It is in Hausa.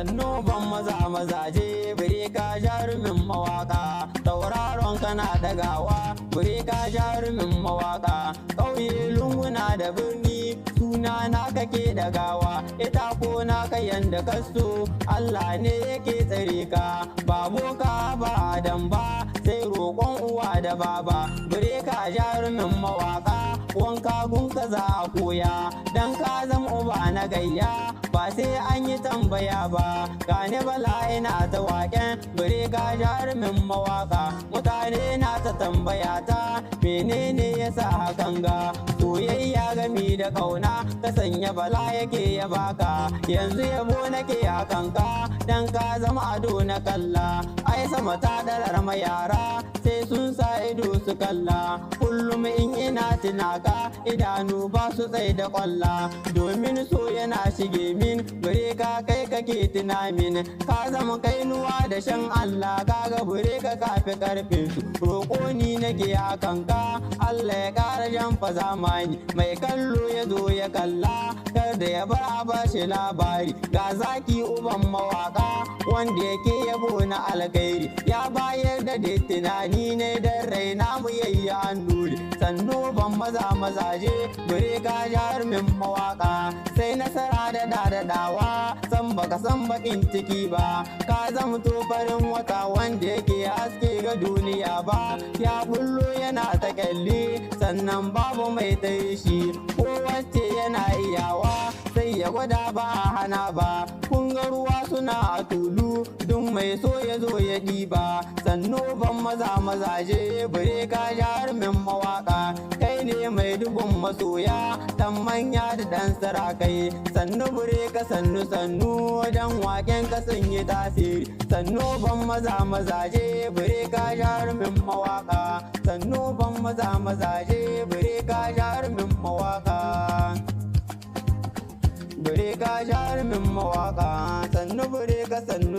sannu ban mazaje bire ka jarumin mawaka tauraron kana dagawa bire ka jarumin mawaka ƙauye lunguna da birni suna na kake dagawa ita ko na kayan da kaso Allah ne yake tsare ka ba boka ba adam ba sai roƙon uwa da baba bire ka jarumin mawaka wanka gun ka za a koya dan ka zama uba na gayya ba sai an yi tambaya ba gane bala ina ta waƙen bire ka jarumin mawaka mutane na ta tambaya ta menene yasa hakan ga soyayya gami da kauna ka sanya bala yake ya baka yanzu yabo nake hakan ka dan ka zama ado na kalla ai sama ta darar yara sai sun sa ido su kalla kullum in ina tunaka idanu ba su tsaye da kwalla domin so yana shige min bure ka kai kake tuna min ka zama kainuwa da shan Allah kaga bure ka kafi karfin su roƙo ni nake hakan ka Allah ya ƙara jamfa zamani mai kallo ya zo ya kalla kar da ya bar a bashi labari ga zaki uban mawaka wanda yake yabo na alkhairi ya bayar da tunani ne dan raina mu yayi annuri sannu ban mazaje bure ka jarumin mawaka sai nasara da dadadawa san baka san bakin ciki ba ka zamto farin wata wanda yake haske ga duniya ba ya bullo yana ta kyalli sannan babu mai tsaye shi ko wacce yana iyawa sai ya gwada ba a hana ba kun ga ruwa suna a tulu duk mai so ya zo ya ɗiba sannu ban mazaje bure ka jarumin mawaka kai ne mai dubun masoya dan manya da dan sarakai sannu bure ka sannu dan waken ka sun yi tasiri sannu ban mazaje bure ka jarumin mawaka sannu ban mazaje bure ka jarumin mawaka bure ka jarumin mawaka sannu bure ka sannu